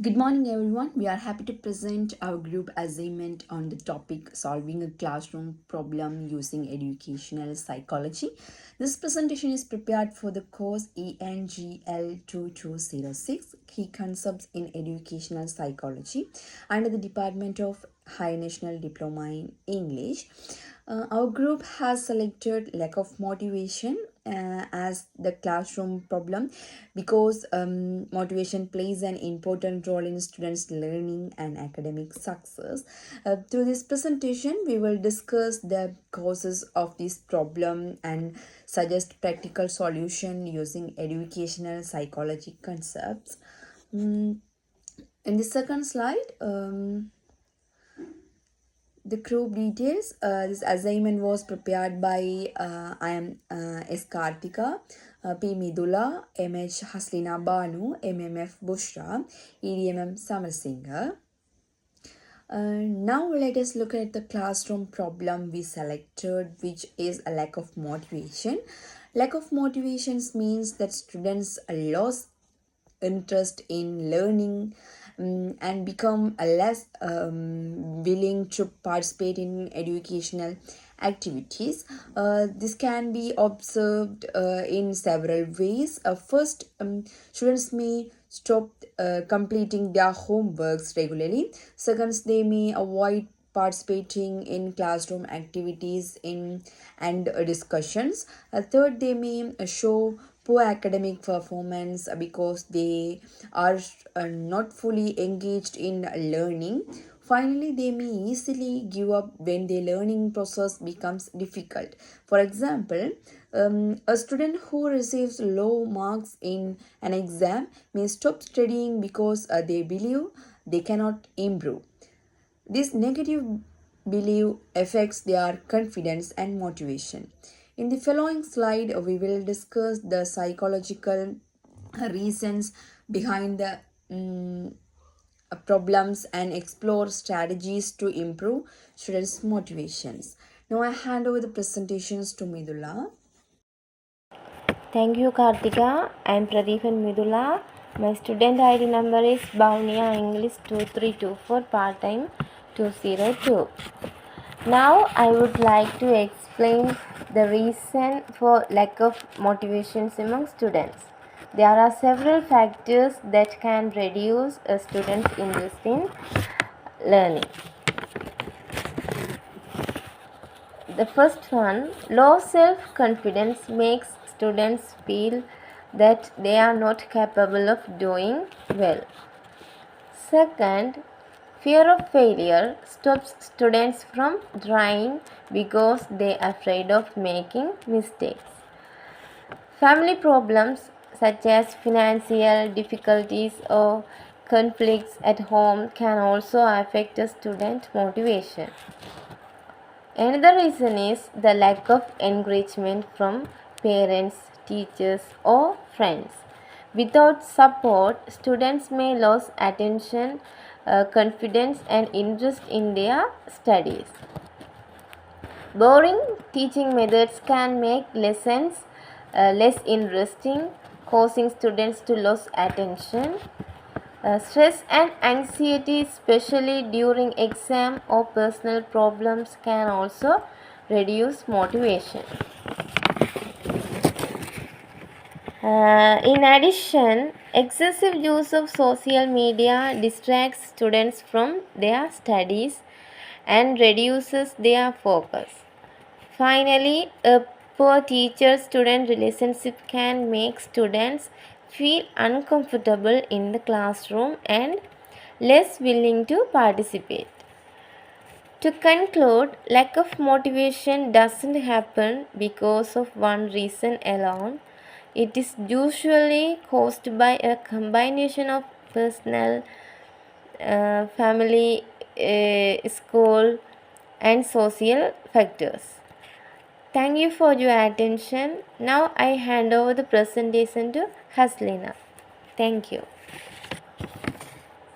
Good morning, everyone. We are happy to present our group assignment on the topic solving a classroom problem using educational psychology. This presentation is prepared for the course ENGL 2206 Key Concepts in Educational Psychology under the Department of High National Diploma in English. Our group has selected lack of motivation as the classroom problem because motivation plays an important role in students' learning and academic success. Through this presentation, we will discuss the causes of this problem and suggest practical solution using educational psychology concepts. In the second slide, the group details. This assignment was prepared by I am S. Kartika, P. Midula, M.H. Haslina Banu, MMF Bushra, EDMM Samarsinga. Now let us look at the classroom problem we selected, which is a lack of motivation. Lack of motivations means that students lose interest in learning and become less willing to participate in educational activities. This can be observed in several ways. First, students may stop completing their homeworks regularly. Second, they may avoid participating in classroom activities and discussions. Third, they may show poor academic performance because they are not fully engaged in learning. Finally, they may easily give up when the learning process becomes difficult. For example, a student who receives low marks in an exam may stop studying because they believe they cannot improve. This negative belief affects their confidence and motivation. In the following slide, we will discuss the psychological reasons behind the problems and explore strategies to improve students' motivations. Now I hand over the presentations to Midula. Thank you, Kartika. I am Pradeep and Midula. My student ID number is Bhavnia English 2324 part time 202. Now I would like to explain the reason for lack of motivations among students. There are several factors that can reduce a student's interest in learning. The first one, low self-confidence makes students feel that they are not capable of doing well. Second, fear of failure stops students from trying because they are afraid of making mistakes. Family problems such as financial difficulties or conflicts at home can also affect a student motivation. Another reason is the lack of encouragement from parents, teachers, or friends. Without support, students may lose attention, confidence, and interest in their studies. Boring teaching methods can make lessons less interesting, causing students to lose attention. Stress and anxiety, especially during exam or personal problems, can also reduce motivation. In addition, excessive use of social media distracts students from their studies and reduces their focus. Finally, a poor teacher-student relationship can make students feel uncomfortable in the classroom and less willing to participate. To conclude, lack of motivation doesn't happen because of one reason alone. It is usually caused by a combination of personal, family, school, and social factors. Thank you for your attention. Now I hand over the presentation to Haslina. Thank you.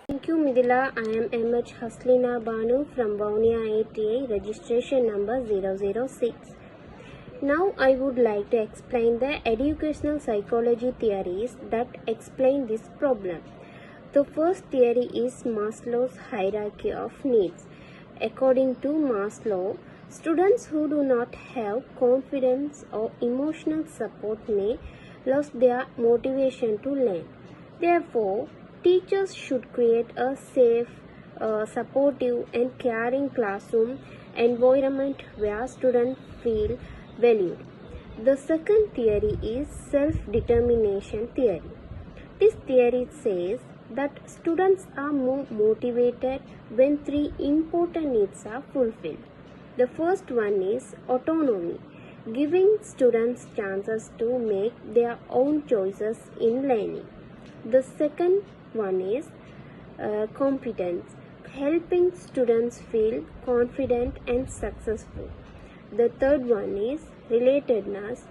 Thank you, Midila. I am MH Haslina Banu from Vaunia ATA, registration number 006. Now I would like to explain the educational psychology theories that explain this problem. The first theory is Maslow's hierarchy of needs. According to Maslow, students who do not have confidence or emotional support may lose their motivation to learn. Therefore, teachers should create a safe, supportive, and caring classroom environment where students feel valued. The second theory is self-determination theory. This theory says that students are more motivated when three important needs are fulfilled. The first one is autonomy, giving students chances to make their own choices in learning. The second one is competence, helping students feel confident and successful. The third one is relatedness,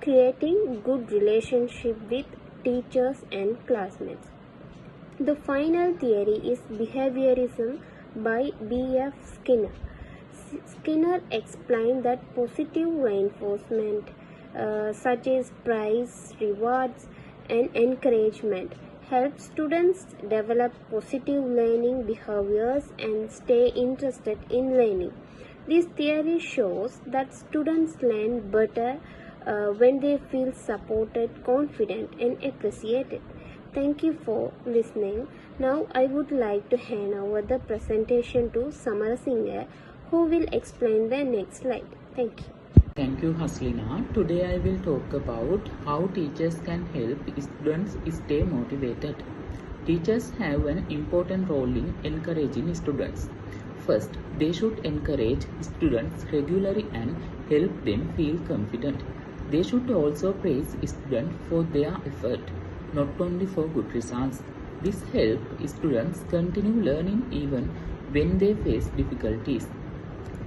creating good relationship with teachers and classmates. The final theory is behaviorism by B.F. Skinner. Skinner explained that positive reinforcement, such as praise, rewards, and encouragement, help students develop positive learning behaviors and stay interested in learning. This theory shows that students learn better when they feel supported, confident, and appreciated. Thank you for listening. Now I would like to hand over the presentation to Samarasinghe, who will explain the next slide. Thank you. Thank you, Haslina. Today I will talk about how teachers can help students stay motivated. Teachers have an important role in encouraging students. First, they should encourage students regularly and help them feel confident. They should also praise students for their effort, not only for good results. This helps students continue learning even when they face difficulties.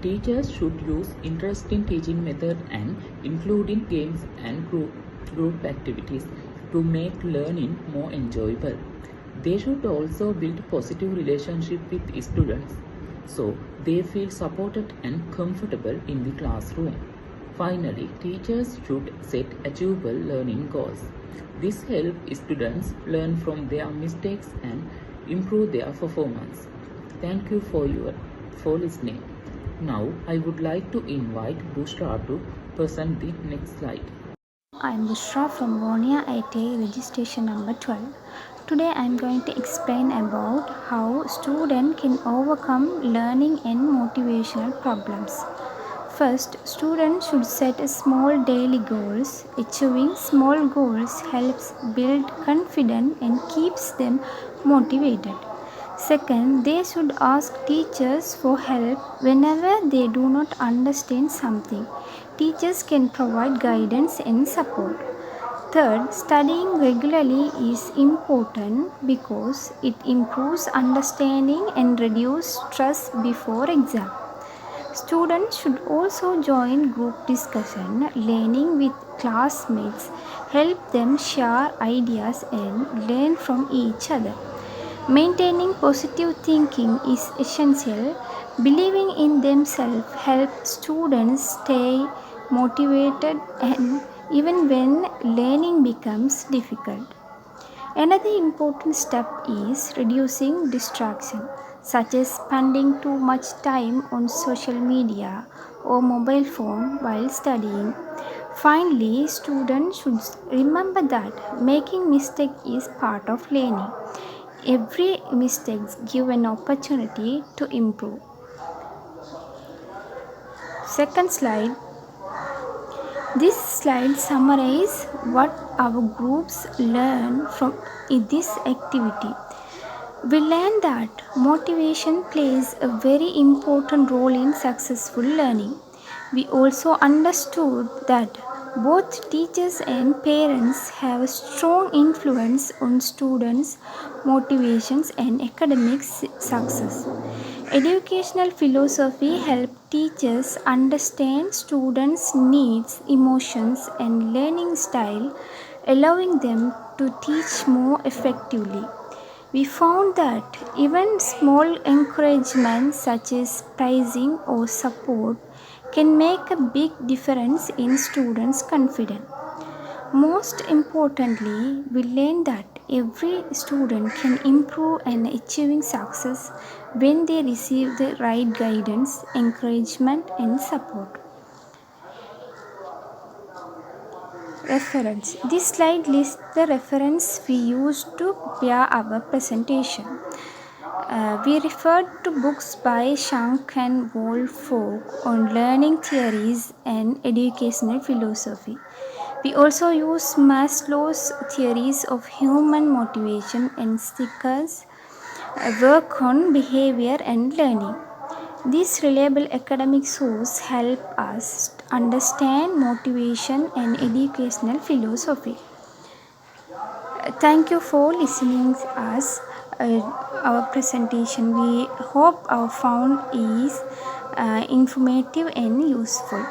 Teachers should use interesting teaching methods and including games and group activities to make learning more enjoyable. They should also build positive relationship with students so they feel supported and comfortable in the classroom. Finally, teachers should set achievable learning goals. This helps students learn from their mistakes and improve their performance. Thank you for listening. Now, I would like to invite Bushra to present the next slide. I am Bushra from Vonia ITA registration number 12. Today I am going to explain about how student can overcome learning and motivational problems. First, students should set small daily goals. Achieving small goals helps build confidence and keeps them motivated. Second, they should ask teachers for help whenever they do not understand something. Teachers can provide guidance and support. Third, studying regularly is important because it improves understanding and reduces stress before exam. Students should also join group discussion. Learning with classmates help them share ideas and learn from each other. Maintaining positive thinking is essential. Believing in themselves helps students stay motivated and even when learning becomes difficult. Another important step is reducing distraction, such as spending too much time on social media or mobile phone while studying. Finally, students should remember that making mistakes is part of learning. Every mistake gives an opportunity to improve. Second slide. This slide summarizes what our groups learn from this activity. We learned that motivation plays a very important role in successful learning. We also understood that both teachers and parents have a strong influence on students' motivations and academic success. Educational philosophy helps teachers understand students' needs, emotions, and learning style, allowing them to teach more effectively. We found that even small encouragement such as praising or support can make a big difference in students' confidence. Most importantly, we learned that Every student can improve and achieving success when they receive the right guidance, encouragement, and support. Reference. This slide lists the reference we used to prepare our presentation. We referred to books by Shank and Woolfolk on learning theories and educational philosophy. We also use Maslow's theories of human motivation and Sticker's work on behavior and learning. These reliable academic sources help us understand motivation and educational philosophy. Thank you for listening to us. Our presentation. We hope our found is informative and useful.